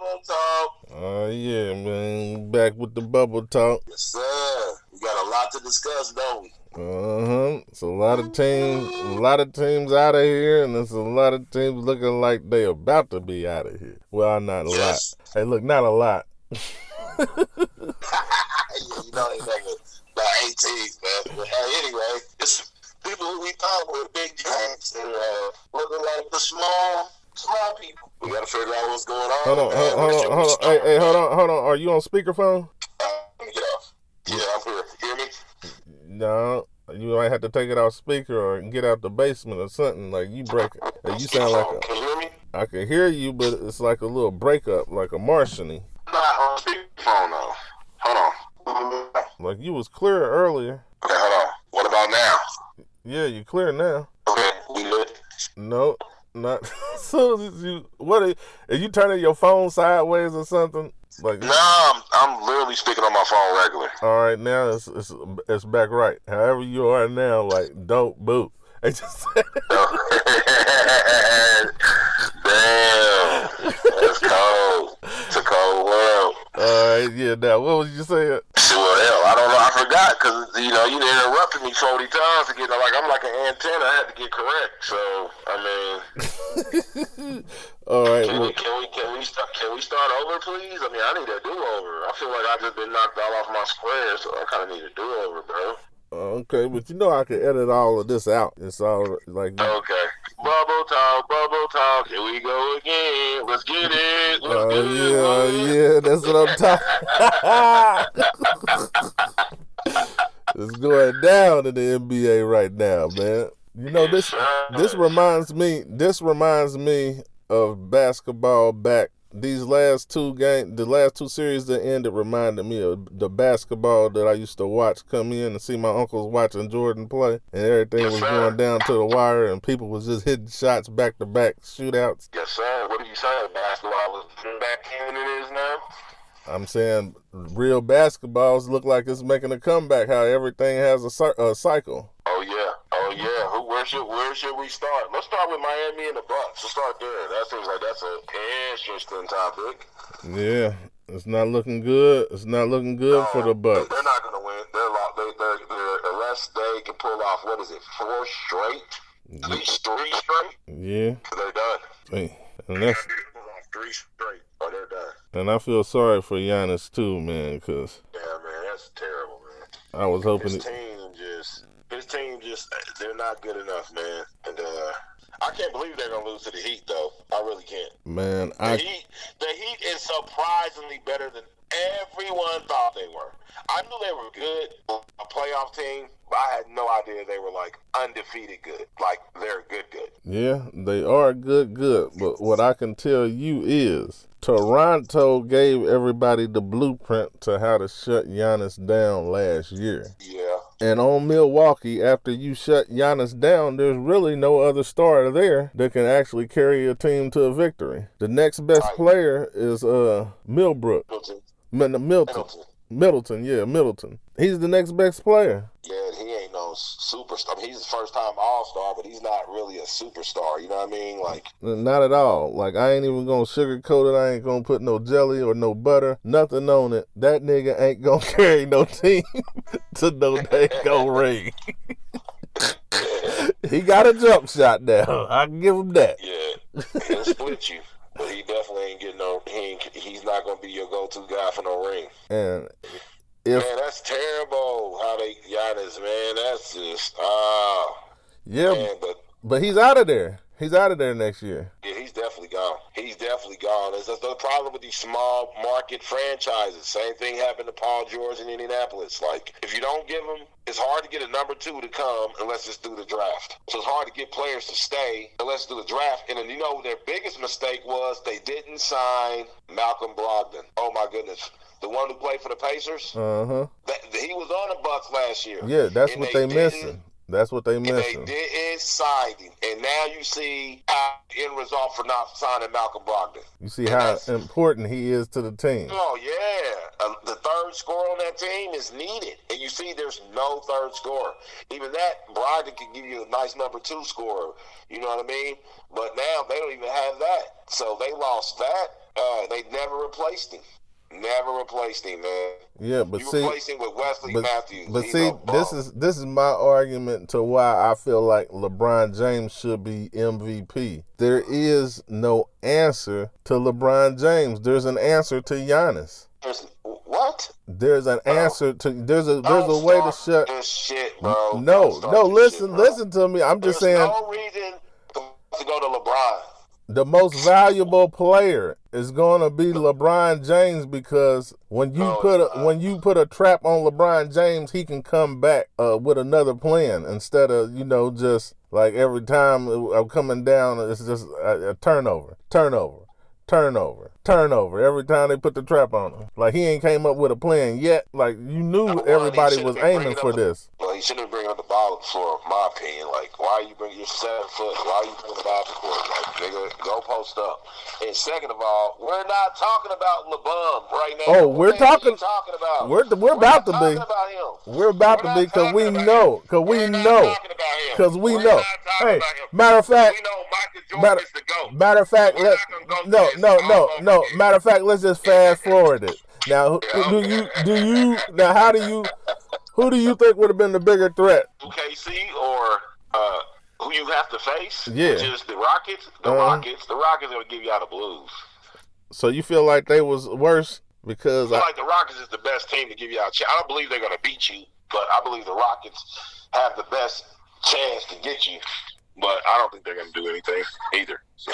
Bubble Talk. Oh, yeah, man. Back with the Bubble Talk. Yes, sir. We got a lot to discuss, don't we? It's a lot of teams out of here, and there's a lot of teams looking like they about to be out of here. Well, not a lot. Hey, look, not a lot. Yeah, you know, ain't like about 8 teams, man. But anyway, it's people who we thought were big giants and looking like the small people. We gotta figure out what's going on. Hold on. Hey, hold on. Are you on speakerphone? Let me get off. Yeah, I'm here. You hear me? No, you might have to take it off speaker or get out the basement or something. Like you break it. Like, you sound like Can you hear me? I can hear you, but it's like a little breakup, like a Martian-y. I'm not on speakerphone though. Hold on. Like you was clear earlier. Okay, hold on. What about now? Yeah, you clear now. Okay, we good. No, not. So are you turning your phone sideways or something? Like No, I'm literally speaking on my phone regular. all right, now it's back right. However you are now, like don't boot. Damn, that's cold. It's a cold world. All right, yeah. Now, what was you saying? Well, hell, I don't know. I forgot because you interrupted me 40 times to get I'm like an antenna. I had to get correct. So All right. Can we start over, please? I mean, I need a do-over. I feel like I've just been knocked all off my square, so I kind of need a do-over, bro. Okay, but I can edit all of this out. It's all like okay. Bubble talk. Here we go again. Let's get it. Yeah, that's what I'm talking. It's going down in the NBA right now, man. You know this reminds me of basketball back. These last two games, the last two series that ended reminded me of the basketball that I used to watch come in and see my uncles watching Jordan play, and everything was going down to the wire, and people was just hitting shots back-to-back shootouts. Yes, sir. What are you saying? Basketball is back in it is now? I'm saying real basketballs look like it's making a comeback, how everything has a cycle. Oh, yeah. Where should we start? Let's start with Miami and the Bucks. Let's start there. That seems like that's an interesting topic. Yeah, it's not looking good. It's not looking good for the Bucks. They're not going to win. They're unless they can pull off, 4 straight? At least 3 straight? Yeah. They're done. Hey, and that's... Pull off 3 straight, or they're done. And I feel sorry for Giannis, too, man, because... Yeah, man, that's terrible, man. I was hoping... His team just, they're not good enough, man. And I can't believe they're going to lose to the Heat, though. I really can't. Man, The Heat is surprisingly better than everyone thought they were. I knew they were good, a playoff team, but I had no idea they were, like, undefeated good. Like, they're good. Yeah, they are good. But what I can tell you is Toronto gave everybody the blueprint to how to shut Giannis down last year. Yeah. And on Milwaukee, after you shut Giannis down, there's really no other star there that can actually carry a team to a victory. The next best player is Middleton. He's the next best player. Yeah, he ain't no superstar. I mean, he's a first-time All-Star, but he's not really a superstar. You know what I mean? Like, not at all. Like, I ain't even gonna sugarcoat it. I ain't gonna put no jelly or no butter, nothing on it. That nigga ain't gonna carry no team to no daggone ring. He got a jump shot now. I can give him that. Yeah, he'll split you. But he definitely ain't getting no. He's not gonna be your go-to guy for no ring. And man, that's terrible. How they Giannis, man. That's just yeah. Man, but he's out of there. He's out of there next year. Yeah, he's definitely gone. It's the problem with these small market franchises. Same thing happened to Paul George in Indianapolis. Like, if you don't give him, it's hard to get a number 2 to come unless it's through the draft. So it's hard to get players to stay unless it's through the draft. And then, their biggest mistake was they didn't sign Malcolm Brogdon. Oh, my goodness. The one who played for the Pacers? Uh-huh. He was on the Bucks last year. Yeah, that's what they missing. That's what they missing. And they didn't sign him. And now you see how end result for not signing Malcolm Brogdon. You see how important he is to the team. Oh, yeah. The third scorer on that team is needed. And you see there's no third scorer. Even that, Brogdon can give you a nice number 2 scorer. You know what I mean? But now they don't even have that. So they lost that. They never replaced him. Never replaced him, man. Yeah, but you see, replaced him with Wesley Matthews. But He's see, this is my argument to why I feel like LeBron James should be MVP. There is no answer to LeBron James. There's an answer to Giannis. What? There's an answer to there's a way to shut this shit, bro. No, listen to me. I'm just saying. There's no reason to go to LeBron. The most valuable player is going to be LeBron James because when you put a trap on LeBron James, he can come back with another plan instead of just like every time I'm coming down, it's just a turnover. Every time they put the trap on him. Like, he ain't came up with a plan yet. Like, you knew everybody was aiming for this. Well, he shouldn't bring up the ball for my opinion. Like, why are you bringing your 7 foot? Why are you bringing the ball to court? Like, nigga, go post up. And second of all, we're not talking about LeBron right now. Oh, we're talking about. We're about to be. About him. We're about to be because we know. Because we know. Because we know. Hey, matter of fact. We know Michael Jordan is the GOAT. Matter of fact, no. Matter of fact, let's just fast forward it. Now, who do you think would have been the bigger threat? OKC or who you have to face? Yeah. Which is the Rockets. The Rockets are going to give you out the blues. So you feel like they was worse because I feel like the Rockets is the best team to give you out a chance. I don't believe they're going to beat you, but I believe the Rockets have the best chance to get you. But I don't think they're going to do anything either. So,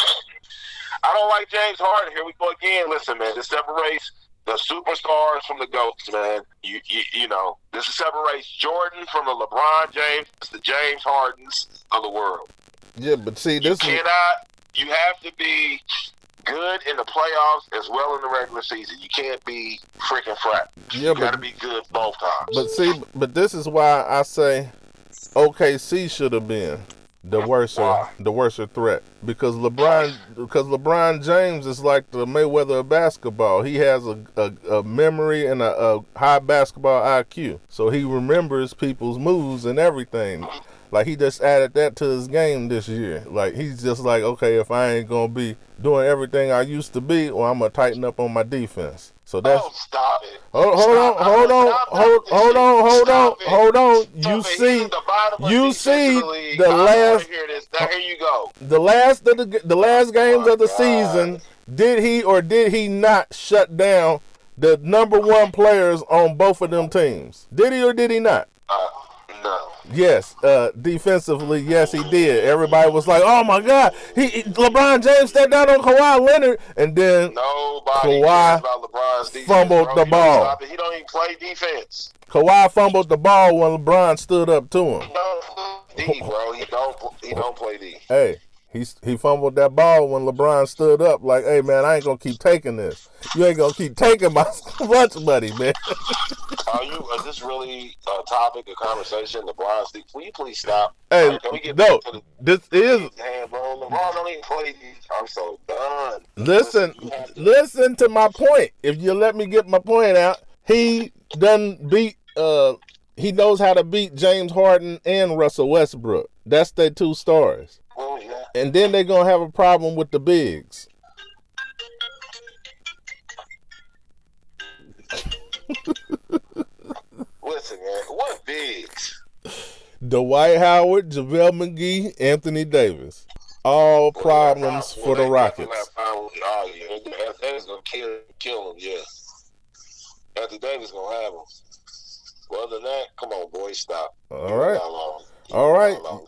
I don't like James Harden. Here we go again. Listen, man, this separates the superstars from the GOATs, man. You know, this separates Jordan from the LeBron James, the James Hardens of the world. Yeah, but see, you have to be good in the playoffs as well in the regular season. You can't be freaking frat. You got to be good both times. But this is why I say OKC should have been the worser threat because LeBron James is like the Mayweather of basketball. He has a memory and a high basketball IQ, so he remembers people's moves and everything. Like, he just added that to his game this year. Like, he's just like, okay, if I ain't gonna be doing everything I used to be, well, I'm gonna tighten up on my defense. So that's. Oh, stop it! Hold on. You see the last. Now here you go. The last games of the season. Did he or did he not shut down the number one players on both of them teams? Did he or did he not? No. Yes, defensively, yes, he did. Everybody was like, "Oh my God, LeBron James stepped down on Kawhi Leonard," and then Kawhi fumbled the ball. He don't even play defense. Kawhi fumbled the ball when LeBron stood up to him. He don't play D, bro. He don't play D. Hey. He fumbled that ball when LeBron stood up like, hey, man, I ain't going to keep taking this. You ain't going to keep taking my lunch money, man. Is this really a topic of conversation, LeBron? Will you please stop? Hey, this is. Damn, bro. LeBron don't even play these. I'm so done. Listen to my point. If you let me get my point out, he doesn't beat, he knows how to beat James Harden and Russell Westbrook. That's their two stars. Oh, yeah. And then they're going to have a problem with the bigs. Listen, man. What bigs? Dwight Howard, JaVale McGee, Anthony Davis. All problems for the Rockets. Anthony's going to kill him, yeah. Anthony Davis going to have him. Well, other than that, come on, boys, stop. All right.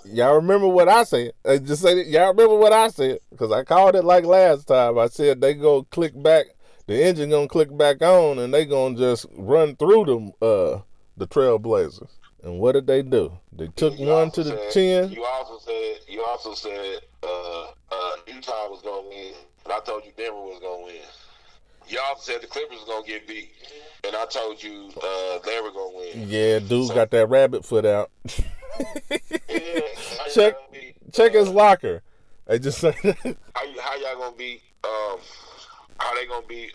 Y'all remember what I said. Just say y'all remember what I said. Because I called it like last time. I said they go click back. The engine going to click back on and they going to just run through them, the Trailblazers. And what did they do? They took one to the chin. You also said Utah was going to win. And I told you Denver was going to win. You also said the Clippers was going to get beat. And I told you they were going to win. Yeah, dude got that rabbit foot out. Check his locker. They just say how y'all gonna be how they gonna be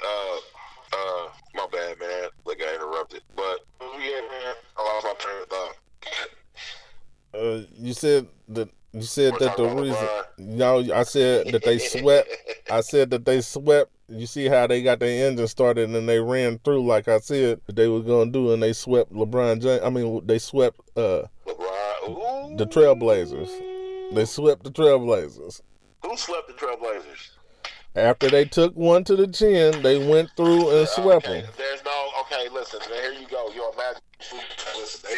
my bad, man. Look, I interrupted. But yeah, man, I lost my train of thought. You said that the reason I said that they swept you see how they got their engine started and they ran through like I said that they were gonna do, and they swept LeBron James. I mean, they swept the Trailblazers. They swept the Trailblazers. Who swept the Trailblazers? After they took one to the chin, they went through and swept them. There's no. Okay, listen. Here you go. Your imagine. Listen,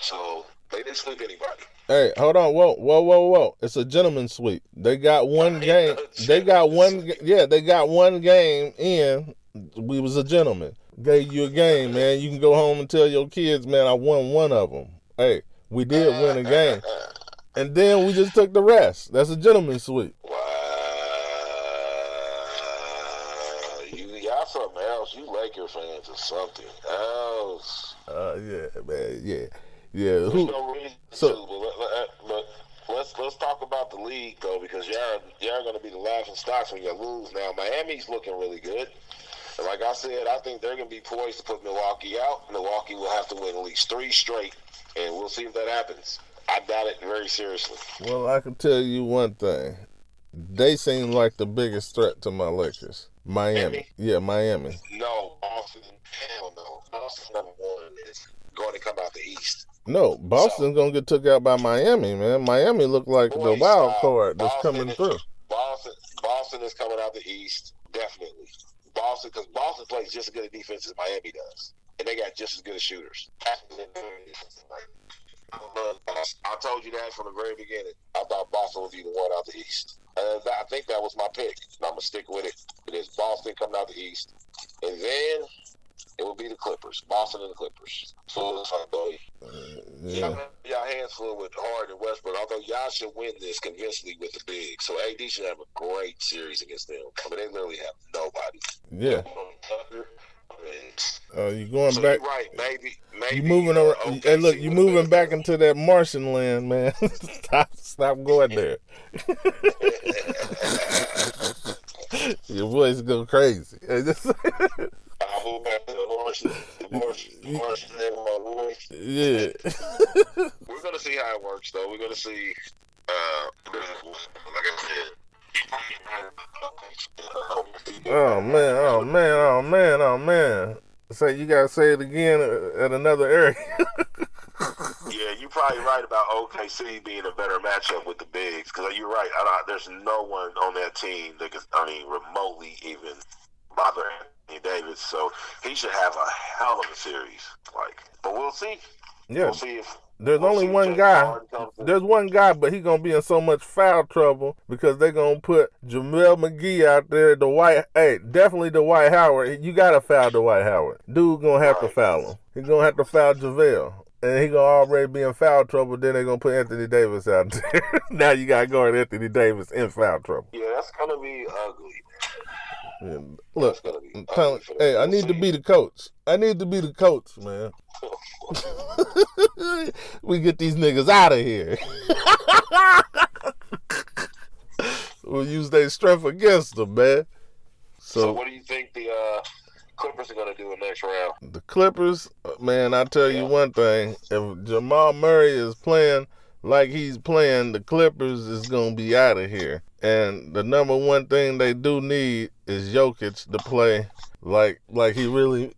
so they didn't sweep anybody. Hey, hold on. Whoa. It's a gentleman's sweep. They got one game. They got one. Yeah, they got one game in. We was a gentleman. Gave you a game, man. You can go home and tell your kids, man, I won one of them. Hey, we did win a game. And then we just took the rest. That's a gentleman's sweep. Wow. Y'all something else. You Laker fans or something else. Yeah, man. Yeah. There's no reason to, but let's talk about the league though, because y'all going to be the laughing stocks when you lose. Now Miami's looking really good, and like I said, I think they're going to be poised to put Milwaukee out. Milwaukee will have to win at least 3 straight, and we'll see if that happens. I doubt it very seriously. Well, I can tell you one thing: they seem like the biggest threat to my Lakers. Miami. Yeah, Miami. No, Boston. Hell no. Boston's number 1 is going to come out the East. No, Boston's going to get took out by Miami, man. Miami look like the wild card that's coming through. Boston is coming out the East, definitely. Because Boston plays just as good a defense as Miami does. And they got just as good as shooters. I told you that from the very beginning. I thought Boston would be the one out the East. And I think that was my pick. And I'm going to stick with it. It is Boston coming out the East. And then it will be the Clippers. Boston and the Clippers. So it's like, boy, y'all hands full with Harden and Westbrook. Although y'all should win this convincingly with the big. So AD should have a great series against them. I mean, they literally have nobody. Yeah. You going so back? You're right, maybe. You moving around? Hey, look, you moving back into that Martian land, man. Stop going there. Your voice go crazy. I move back to the Martian land with my voice. Yeah. We're gonna see how it works, though. We're gonna see. Like I said. Oh man. So you gotta say it again at another area. Yeah, you're probably right about OKC being a better matchup with the bigs. Because you're right. There's no one on that team that can, remotely even bother Anthony Davis. So he should have a hell of a series. But we'll see. Yeah. We'll see if. There's only one guy. There's one guy, but he's gonna be in so much foul trouble because they're gonna put JaVale McGee out there. Definitely Dwight Howard. You gotta foul Dwight Howard. Dude gonna have to foul him. He's gonna have to foul JaVale. And he gonna already be in foul trouble. Then they're gonna put Anthony Davis out there. Now you gotta guard Anthony Davis in foul trouble. Yeah, that's gonna be ugly. Yeah, look, hey, I need to be the coach. Man. We get these niggas out of here. We'll use their strength against them, man. So what do you think the Clippers are going to do in the next round? The Clippers, man, I tell you one thing. If Jamal Murray is playing like he's playing, the Clippers is going to be out of here. And the number one thing they do need is Jokic to play like he really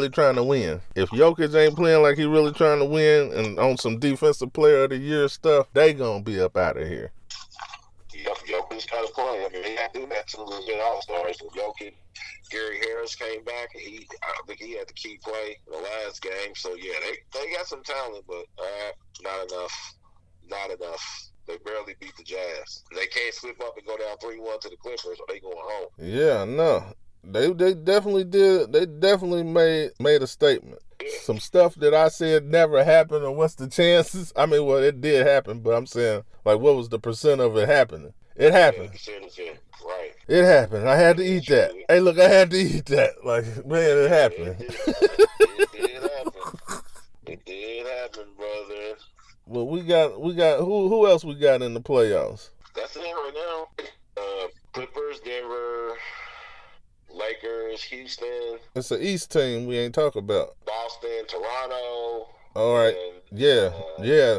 trying to win. If Jokic ain't playing like he really trying to win and on some defensive player of the year stuff, they gonna be up out of here. Yep, Jokic got to play. I mean, they had to do that to legit all-stars. So Jokic, Gary Harris came back, and I think he had the key play in the last game. So yeah, they got some talent, but not enough. Not enough. They barely beat the Jazz. They can't slip up and go down 3-1 to the Clippers, or they going home. Yeah, no. They definitely did. They definitely made a statement. Some stuff that I said never happened, and what's the chances? I mean, well, it did happen, but I'm saying, what was the percent of it happening? It happened. Yeah, right. It happened. I had to eat that. Hey, look, I had to eat that. Man, it happened. It did happen. It did happen, brother. Well, we got who else we got in the playoffs? That's it right now. Clippers, Denver, Lakers, Houston. It's an East team we ain't talk about. Boston, Toronto. All right. Yeah.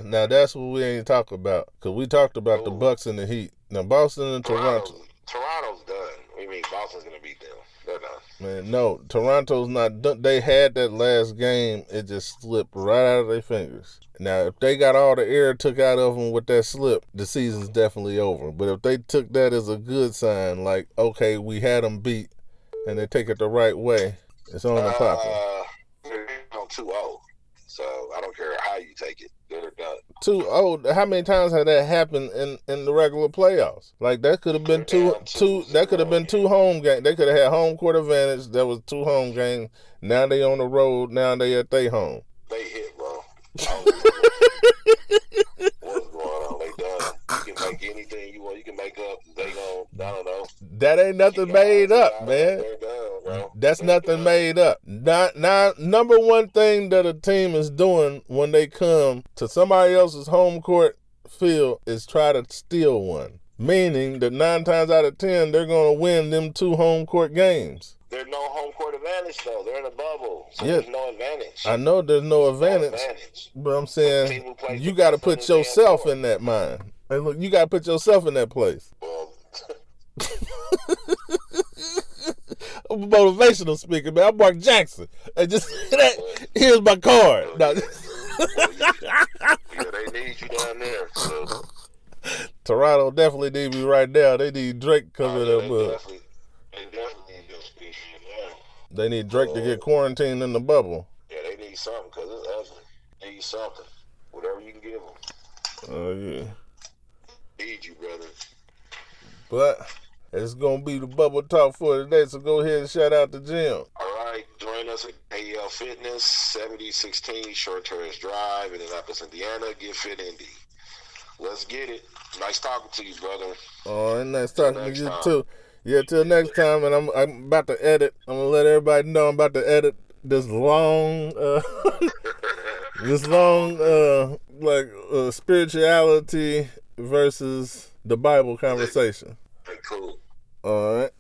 Now that's what we ain't talk about. Because we talked about the Bucks and the Heat. Now Boston and Toronto. Toronto's done. What do you mean Boston's going to beat them? They're done. Man, no, Toronto's not done. They had that last game. It just slipped right out of their fingers. Now, if they got all the air took out of them with that slip, the season's definitely over. But if they took that as a good sign, like, okay, we had them beat, and they take it the right way, it's on and popping. They're on 2-0, so I don't care how you take it. They're done. 2-0. How many times had that happened in the regular playoffs? Like that could have been two. That could have been 2 home games. They could have had home court advantage. That was 2 home games. Now they on the road. Now they at their home. They hit, bro. What's going on? They done. You can make anything you want. You can make up. They gon' I don't know. That ain't nothing made up, man. They're done, bro. That's nothing made up. Now, number one thing that a team is doing when they come to somebody else's home court field is try to steal one. Meaning that 9 times out of 10, they're going to win them 2 home court games. There's no home court advantage, though. They're in a bubble, so Yeah. there's no advantage. I know there's no advantage, but I'm saying you got to put yourself in that mind. Hey, look, you got to put yourself in that place. Well, I'm a motivational speaker, man. I'm Mark Jackson. And just here's my card. No. yeah, they need you down there. So. Toronto definitely need me right now. They need Drake coming up. They definitely need to speak shit now. They need Drake to get quarantined in the bubble. Yeah, they need something because it's ugly. They need something. Whatever you can give them. Oh, yeah. Need you, brother. But it's going to be the Bubble Talk for today, so go ahead and shout out the gym. All right, join us at AL Fitness, 7016 Short Terrace Drive in Indianapolis, Indiana. Get Fit Indy. Let's get it. Nice talking to you, brother. All right, nice talking to you, too. Yeah, till next time, and I'm about to edit. I'm going to let everybody know I'm about to edit this long, spirituality versus the Bible conversation. Hey, cool. All right.